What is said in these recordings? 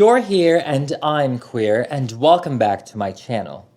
You're here and I'm queer, and welcome back to my channel.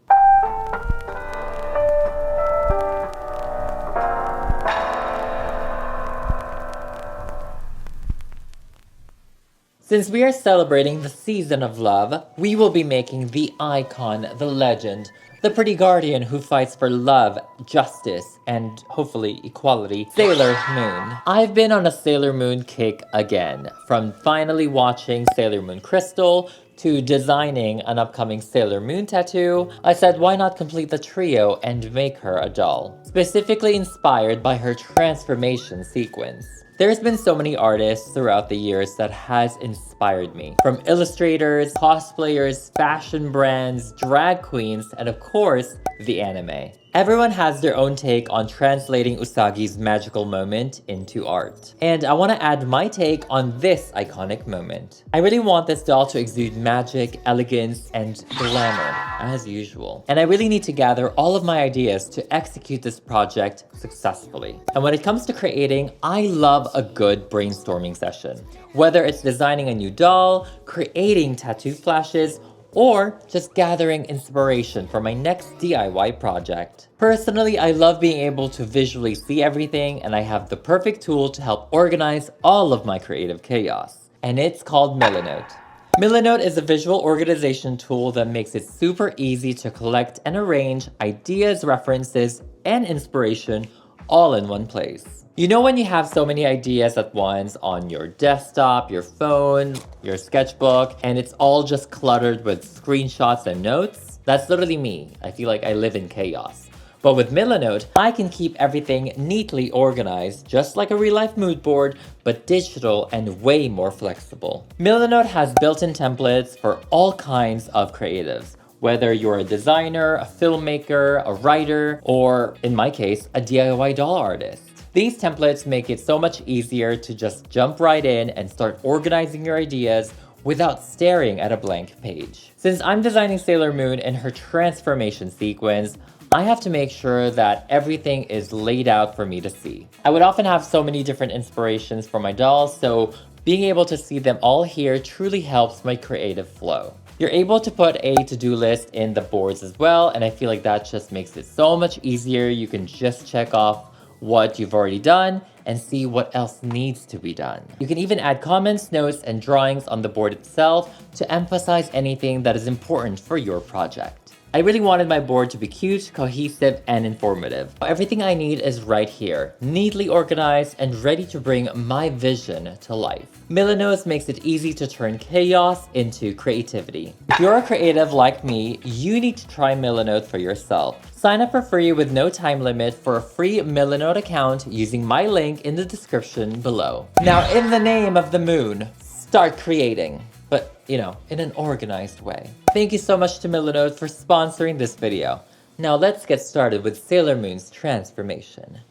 Since we are celebrating the season of love, we will be making the icon, the legend, the pretty guardian who fights for love, justice, and hopefully equality, Sailor Moon. I've been on a Sailor Moon kick again, from finally watching Sailor Moon Crystal to designing an upcoming Sailor Moon tattoo. I said why not complete the trio and make her a doll, specifically inspired by her transformation sequence. There's been so many artists throughout the years that has inspired me. From illustrators, cosplayers, fashion brands, drag queens, and of course, the anime. Everyone has their own take on translating Usagi's magical moment into art. And I want to add my take on this iconic moment. I really want this doll to exude magic, elegance, and glamour, as usual. And I really need to gather all of my ideas to execute this project successfully. And when it comes to creating, I love a good brainstorming session. Whether it's designing a new doll, creating tattoo flashes, or just gathering inspiration for my next DIY project. Personally, I love being able to visually see everything, and I have the perfect tool to help organize all of my creative chaos. And it's called Milanote. Milanote is a visual organization tool that makes it super easy to collect and arrange ideas, references, and inspiration all in one place. You know when you have so many ideas at once on your desktop, your phone, your sketchbook, and it's all just cluttered with screenshots and notes? That's literally me. I feel like I live in chaos. But with Milanote, I can keep everything neatly organized, just like a real-life mood board, but digital and way more flexible. Milanote has built-in templates for all kinds of creatives. Whether you're a designer, a filmmaker, a writer, or in my case, a DIY doll artist. These templates make it so much easier to just jump right in and start organizing your ideas without staring at a blank page. Since I'm designing Sailor Moon and her transformation sequence, I have to make sure that everything is laid out for me to see. I would often have so many different inspirations for my dolls, so being able to see them all here truly helps my creative flow. You're able to put a to-do list in the boards as well, and I feel like that just makes it so much easier. You can just check off what you've already done and see what else needs to be done. You can even add comments, notes, and drawings on the board itself to emphasize anything that is important for your project. I really wanted my board to be cute, cohesive, and informative. Everything I need is right here, neatly organized and ready to bring my vision to life. Milanote makes it easy to turn chaos into creativity. If you're a creative like me, you need to try Milanote for yourself. Sign up for free with no time limit for a free Milanote account using my link in the description below. Now, in the name of the moon, start creating. But, you know, in an organized way. Thank you so much to Milanote for sponsoring this video. Now let's get started with Sailor Moon's transformation.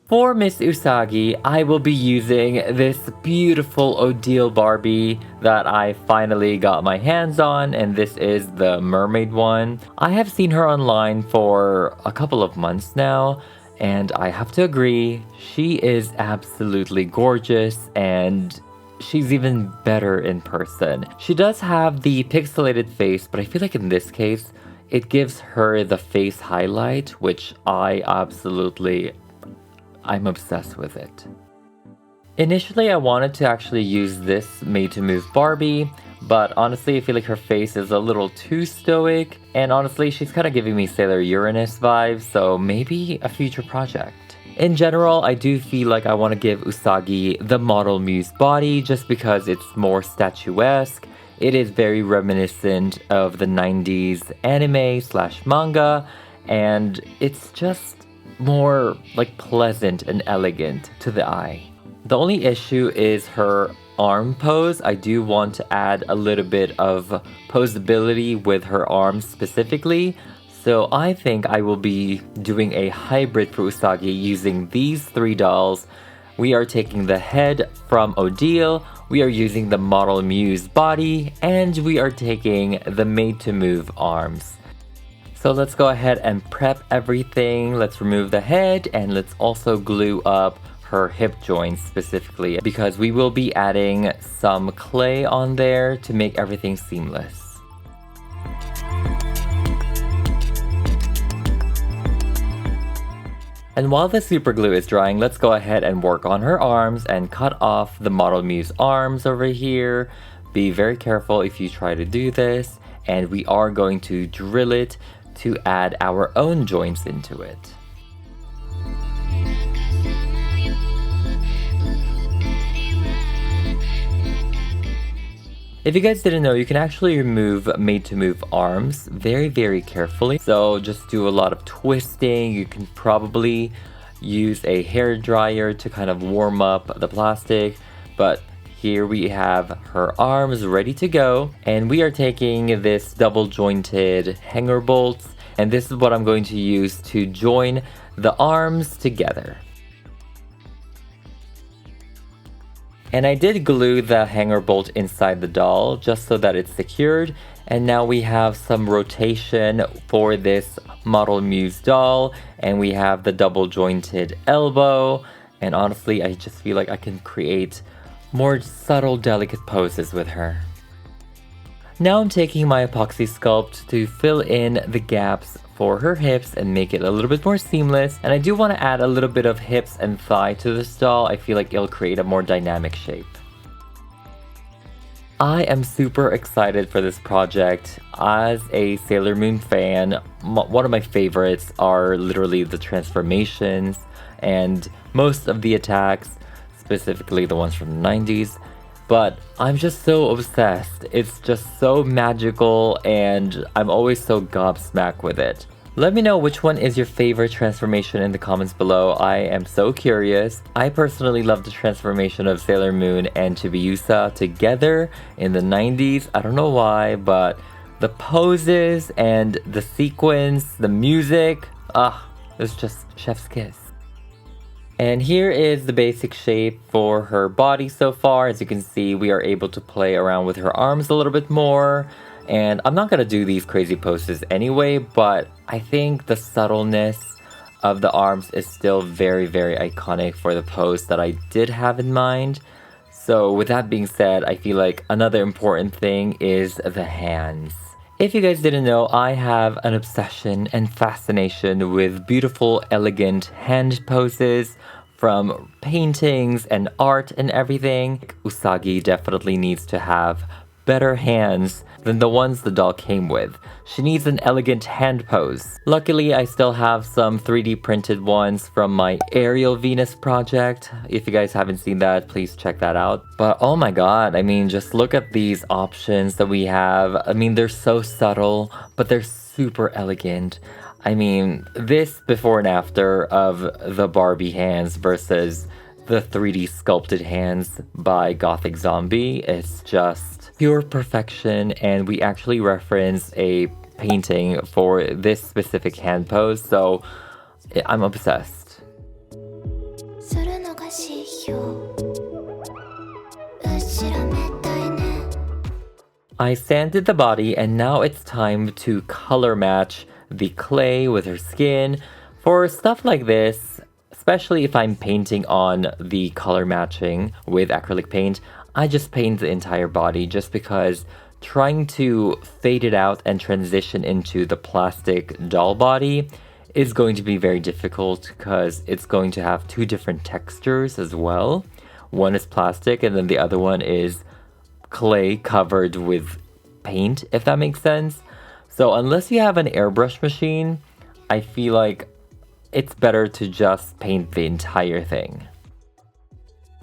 For Miss Usagi, I will be using this beautiful Odile Barbie that I finally got my hands on, and this is the mermaid one. I have seen her online for a couple of months now, and I have to agree, she is absolutely gorgeous, and she's even better in person. She does have the pixelated face, but I feel like in this case, it gives her the face highlight, which I'm obsessed with it. Initially, I wanted to actually use this Made to Move Barbie, but honestly, I feel like her face is a little too stoic, and honestly, she's kind of giving me Sailor Uranus vibes, so maybe a future project. In general, I do feel like I want to give Usagi the model muse body just because it's more statuesque. It is very reminiscent of the 90s anime/manga, and it's just more like pleasant and elegant to the eye. The only issue is her arm pose. I do want to add a little bit of posability with her arms specifically. So I think I will be doing a hybrid for Usagi using these three dolls. We are taking the head from Odile, we are using the model muse body, and we are taking the Made to Move arms. So let's go ahead and prep everything. Let's remove the head and let's also glue up her hip joints specifically, because we will be adding some clay on there to make everything seamless. And while the super glue is drying, let's go ahead and work on her arms and cut off the Model Muse arms over here. Be very careful if you try to do this, and we are going to drill it to add our own joints into it. If you guys didn't know, you can actually remove made to move arms very carefully. So just do a lot of twisting. You can probably use a hair dryer to kind of warm up the plastic. But here we have her arms ready to go. And we are taking this double jointed hanger bolts. And this is what I'm going to use to join the arms together. And I did glue the hanger bolt inside the doll just so that it's secured. And now we have some rotation for this Model Muse doll. And we have the double jointed elbow. And honestly, I just feel like I can create more subtle, delicate poses with her. Now I'm taking my epoxy sculpt to fill in the gaps for her hips and make it a little bit more seamless. And I do want to add a little bit of hips and thigh to this doll. I feel like it'll create a more dynamic shape. I am super excited for this project. As a Sailor Moon fan, one of my favorites are literally the transformations and most of the attacks, specifically the ones from the 90s. But I'm just so obsessed. It's just so magical and I'm always so gobsmacked with it. Let me know which one is your favorite transformation in the comments below. I am so curious. I personally love the transformation of Sailor Moon and Chibiusa together in the 90s. I don't know why, but the poses and the sequence, the music, it's just chef's kiss. And here is the basic shape for her body so far. As you can see, we are able to play around with her arms a little bit more. And I'm not going to do these crazy poses anyway, but I think the subtleness of the arms is still very iconic for the pose that I did have in mind. So with that being said, I feel like another important thing is the hands. If you guys didn't know, I have an obsession and fascination with beautiful, elegant hand poses from paintings and art and everything. Usagi definitely needs to have better hands than the ones the doll came with. She needs an elegant hand pose. Luckily, I still have some 3D printed ones from my Aerial Venus project. If you guys haven't seen that, please check that out. But oh my god, I mean, just look at these options that we have. I mean, they're so subtle, but they're super elegant. I mean, this before and after of the Barbie hands versus the 3D sculpted hands by Gothic Zombie, it's just pure perfection, and we actually reference a painting for this specific hand pose, so I'm obsessed. I sanded the body, and now it's time to color match the clay with her skin. For stuff like this, especially if I'm painting on the color matching with acrylic paint, I just paint the entire body just because trying to fade it out and transition into the plastic doll body is going to be very difficult because it's going to have two different textures as well. One is plastic and then the other one is clay covered with paint, if that makes sense. So unless you have an airbrush machine, I feel like it's better to just paint the entire thing.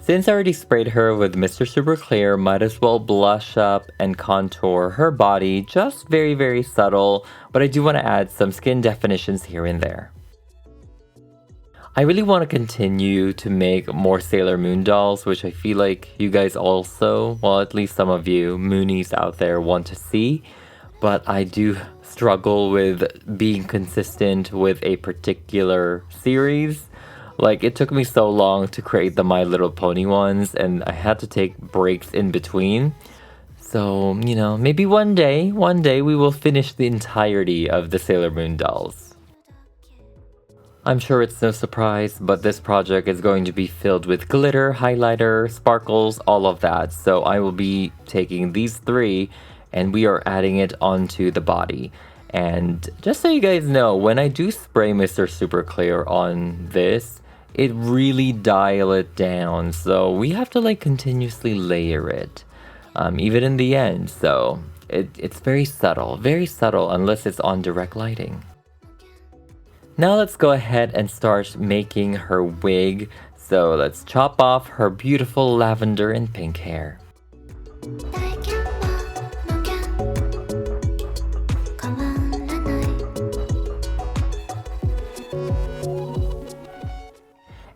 Since I already sprayed her with Mr. Super Clear, might as well blush up and contour her body, just very subtle, but I do want to add some skin definitions here and there. I really want to continue to make more Sailor Moon dolls, which I feel like you guys also, well, at least some of you Moonies out there want to see, but I do struggle with being consistent with a particular series. Like, it took me so long to create the My Little Pony ones, and I had to take breaks in between. So, you know, maybe one day we will finish the entirety of the Sailor Moon dolls. I'm sure it's no surprise, but this project is going to be filled with glitter, highlighter, sparkles, all of that. So I will be taking these three and we are adding it onto the body. And just so you guys know, when I do spray Mr. Super Clear on this, it really dial it down. So we have to like continuously layer it, even in the end. So it's very subtle unless it's on direct lighting. Now let's go ahead and start making her wig. So let's chop off her beautiful lavender and pink hair.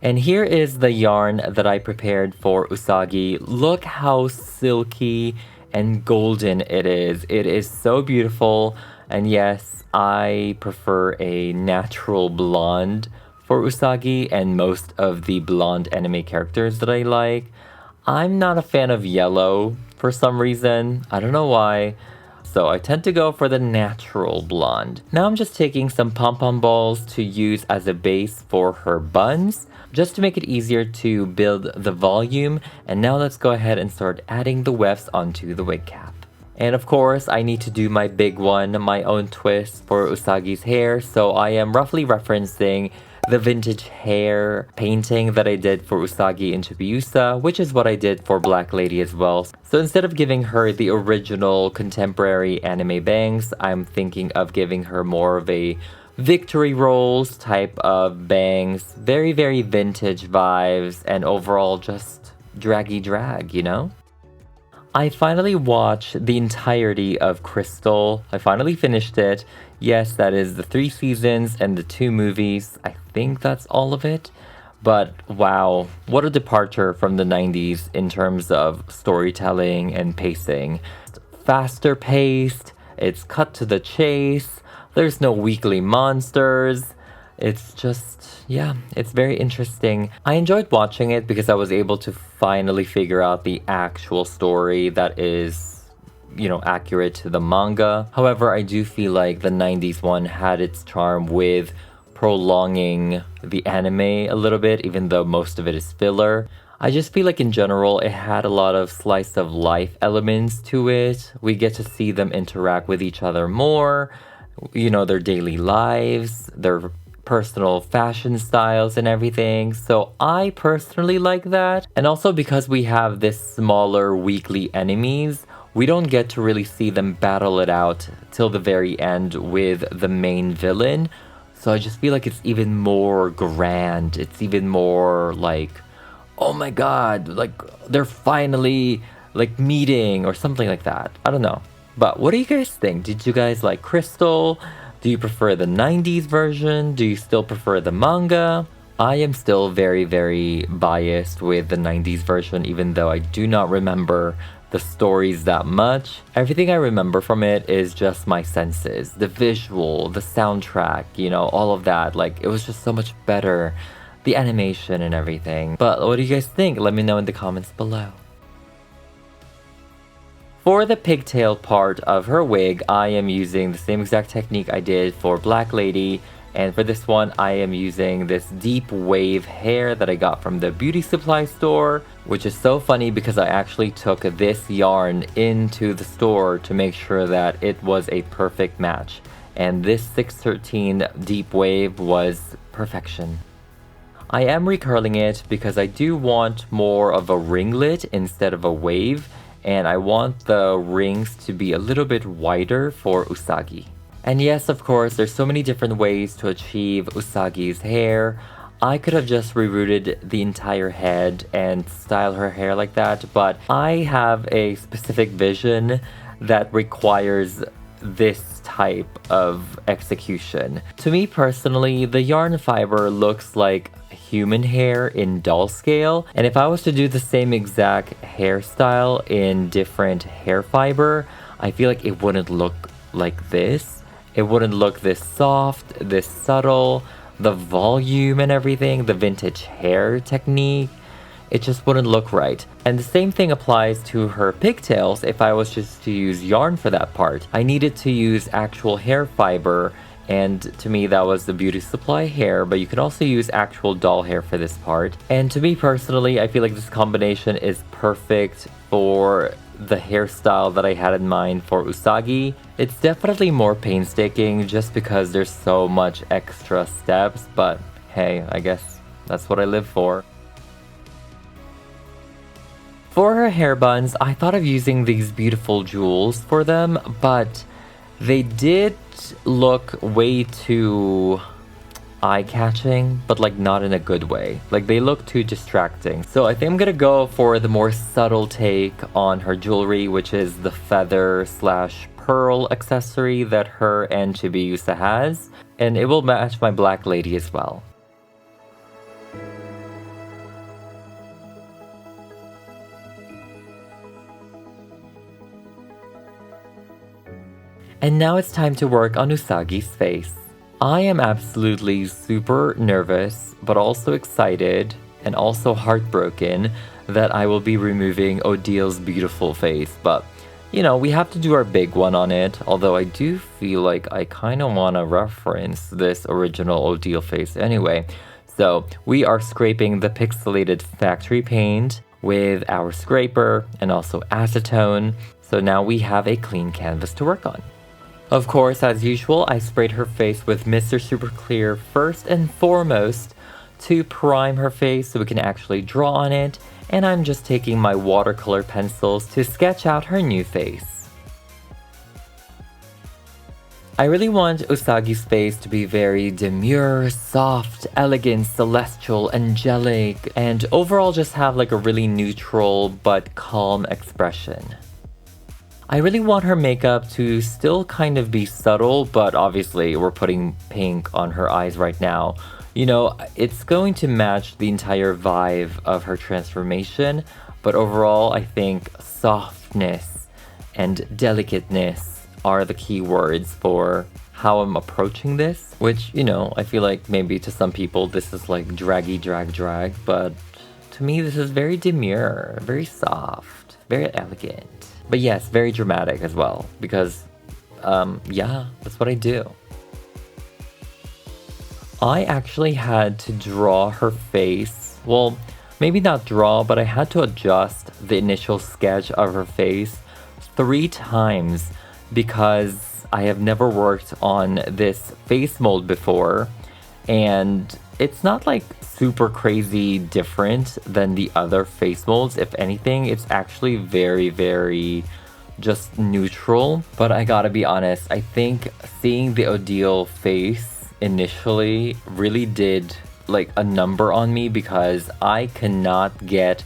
And here is the yarn that I prepared for Usagi. Look how silky and golden it is. It is so beautiful. And yes, I prefer a natural blonde for Usagi and most of the blonde anime characters that I like. I'm not a fan of yellow for some reason. I don't know why. So I tend to go for the natural blonde. Now I'm just taking some pom-pom balls to use as a base for her buns, just to make it easier to build the volume. And now let's go ahead and start adding the wefts onto the wig cap. And of course, I need to do my big one, my own twist for Usagi's hair. So I am roughly referencing the vintage hair painting that I did for Usagi in Chibiusa, which is what I did for Black Lady as well. So instead of giving her the original contemporary anime bangs, I'm thinking of giving her more of a Victory Rolls type of bangs. Very, very vintage vibes and overall just draggy drag, you know? I finally watched the entirety of Crystal. I finally finished it. Yes, that is the 3 seasons and the 2 movies. I think that's all of it. But wow, what a departure from the 90s in terms of storytelling and pacing. Faster paced, it's cut to the chase, there's no weekly monsters. It's just, yeah, it's very interesting. I enjoyed watching it because I was able to finally figure out the actual story that is, you know, accurate to the manga. However, I do feel like the 90s one had its charm with prolonging the anime a little bit, even though most of it is filler. I just feel like in general, it had a lot of slice of life elements to it. We get to see them interact with each other more, you know, their daily lives, their personal fashion styles and everything. So I personally like that. And also because we have this smaller weekly enemies, we don't get to really see them battle it out till the very end with the main villain. So I just feel like it's even more grand. It's even more like, oh my god, like they're finally like meeting or something like that. I don't know. But what do you guys think? Did you guys like Crystal? Do you prefer the 90s version? Do you still prefer the manga? I am still very, very biased with the 90s version, even though I do not remember the stories that much. Everything I remember from it is just my senses, the visual, the soundtrack, you know, all of that. Like, it was just so much better, the animation and everything. But what do you guys think? Let me know in the comments below. For the pigtail part of her wig, I am using the same exact technique I did for Black Lady. And for this one, I am using this deep wave hair that I got from the beauty supply store, which is so funny because I actually took this yarn into the store to make sure that it was a perfect match. And this 613 deep wave was perfection. I am recurling it because I do want more of a ringlet instead of a wave. And I want the rings to be a little bit wider for Usagi. And yes, of course, there's so many different ways to achieve Usagi's hair. I could have just rerouted the entire head and style her hair like that, but I have a specific vision that requires this type of execution. To me personally, the yarn fiber looks like human hair in doll scale, and if I was to do the same exact hairstyle in different hair fiber, I feel like it wouldn't look like this. It wouldn't look this soft, this subtle, the volume and everything, the vintage hair technique. It just wouldn't look right. And the same thing applies to her pigtails. If I was just to use yarn for that part, I needed to use actual hair fiber And to me, that was the beauty supply hair, but you can also use actual doll hair for this part. And to me personally, I feel like this combination is perfect for the hairstyle that I had in mind for Usagi. It's definitely more painstaking just because there's so much extra steps, but hey, I guess that's what I live for. For her hair buns, I thought of using these beautiful jewels for them, but they did look way too eye-catching, but like not in a good way. Like they look too distracting. So I think I'm gonna go for the more subtle take on her jewelry, which is the feather slash pearl accessory that her and Chibiusa has. And it will match my black lady as well. And now it's time to work on Usagi's face. I am absolutely super nervous, but also excited and also heartbroken that I will be removing Odile's beautiful face. But, you know, we have to do our big one on it, although I do feel like I kind of want to reference this original Odile face anyway. So we are scraping the pixelated factory paint with our scraper and also acetone. So now we have a clean canvas to work on. Of course, as usual, I sprayed her face with Mr. Super Clear first and foremost to prime her face so we can actually draw on it, and I'm just taking my watercolor pencils to sketch out her new face. I really want Usagi's face to be very demure, soft, elegant, celestial, angelic, and overall just have like a really neutral but calm expression. I really want her makeup to still kind of be subtle, but obviously we're putting pink on her eyes right now. You know, it's going to match the entire vibe of her transformation, but overall I think softness and delicateness are the key words for how I'm approaching this, which, you know, I feel like maybe to some people this is like draggy drag, but to me this is very demure, very soft, very elegant. But yes, very dramatic as well, because, yeah, that's what I do. I actually had to draw her face. Well, maybe not draw, but I had to adjust the initial sketch of her face 3 times because I have never worked on this face mold before. And it's not like super crazy different than the other face molds. If anything, it's actually very just neutral. But I gotta be honest, I think seeing the Odile face initially really did like a number on me because I cannot get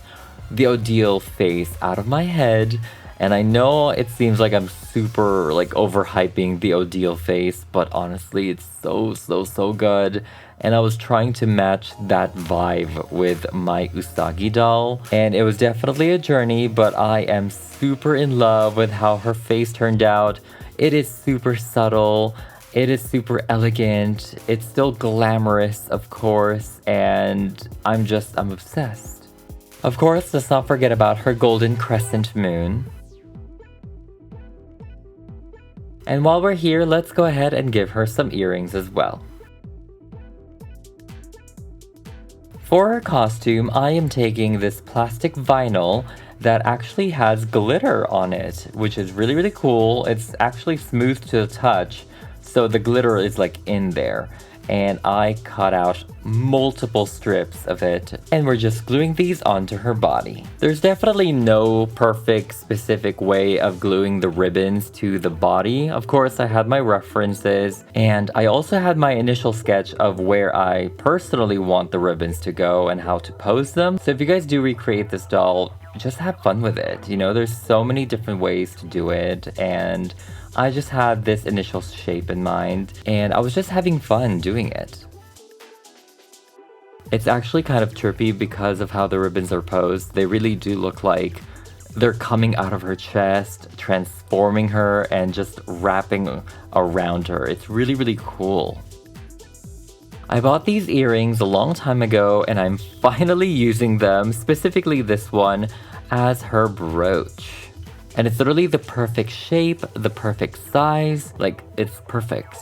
the Odile face out of my head. And I know it seems like I'm super like overhyping the Odile face, but honestly it's so good. And I was trying to match that vibe with my Usagi doll. And it was definitely a journey, but I am super in love with how her face turned out. It is super subtle. It is super elegant. It's still glamorous, of course. And I'm obsessed. Of course, let's not forget about her golden crescent moon. And while we're here, let's go ahead and give her some earrings as well. For her costume, I am taking this plastic vinyl that actually has glitter on it, which is really cool. It's actually smooth to the touch, so the glitter is like in there. And I cut out multiple strips of it, and we're just gluing these onto her body. There's definitely no perfect specific way of gluing the ribbons to the body. Of course, I had my references, and I also had my initial sketch of where I personally want the ribbons to go and how to pose them. So if you guys do recreate this doll, just have fun with it. You know, there's so many different ways to do it, and I just had this initial shape in mind, and I was just having fun doing it. It's actually kind of trippy because of how the ribbons are posed. They really do look like they're coming out of her chest, transforming her, and just wrapping around her. It's really cool. I bought these earrings a long time ago, and I'm finally using them, specifically this one, as her brooch. And it's literally the perfect shape, the perfect size, like it's perfect.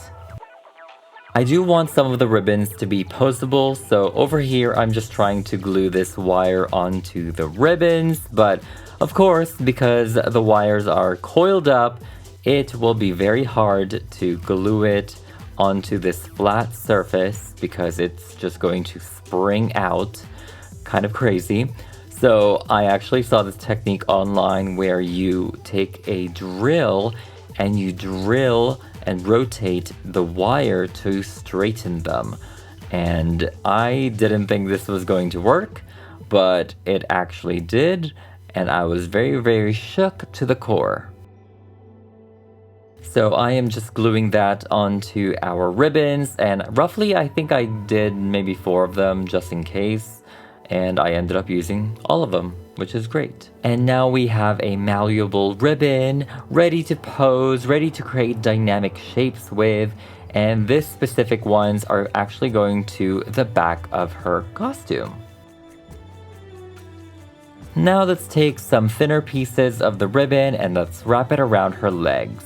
I do want some of the ribbons to be posable, so over here I'm just trying to glue this wire onto the ribbons, but of course, because the wires are coiled up, it will be very hard to glue it onto this flat surface because it's just going to spring out. Kind of crazy. So I actually saw this technique online where you take a drill and you drill and rotate the wire to straighten them. And I didn't think this was going to work, but it actually did, and I was very, very shook to the core. So I am just gluing that onto our ribbons, and roughly I think I did maybe 4 of them just in case, and I ended up using all of them, which is great. And now we have a malleable ribbon ready to pose, ready to create dynamic shapes with, and this specific ones are actually going to the back of her costume. Now let's take some thinner pieces of the ribbon and let's wrap it around her legs.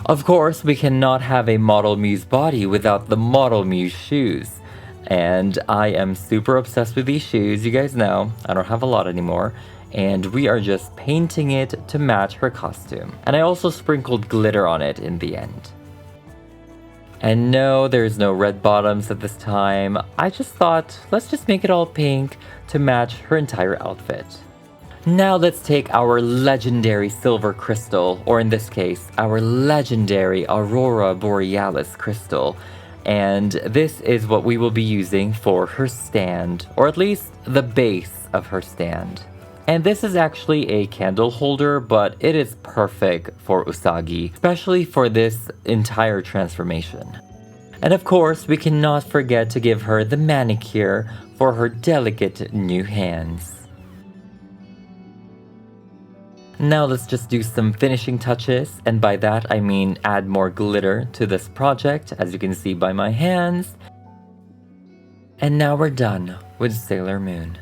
Of course, we cannot have a model muse body without the model muse shoes. And I am super obsessed with these shoes, you guys know. I don't have a lot anymore. And we are just painting it to match her costume. And I also sprinkled glitter on it in the end. And no, there's no red bottoms at this time. I just thought, let's just make it all pink to match her entire outfit. Now let's take our legendary silver crystal, or in this case, our legendary Aurora Borealis crystal. And this is what we will be using for her stand, or at least the base of her stand. And this is actually a candle holder, but it is perfect for Usagi, especially for this entire transformation. And of course, we cannot forget to give her the manicure for her delicate new hands. Now let's just do some finishing touches, and by that I mean add more glitter to this project, as you can see by my hands. And now we're done with Sailor Moon.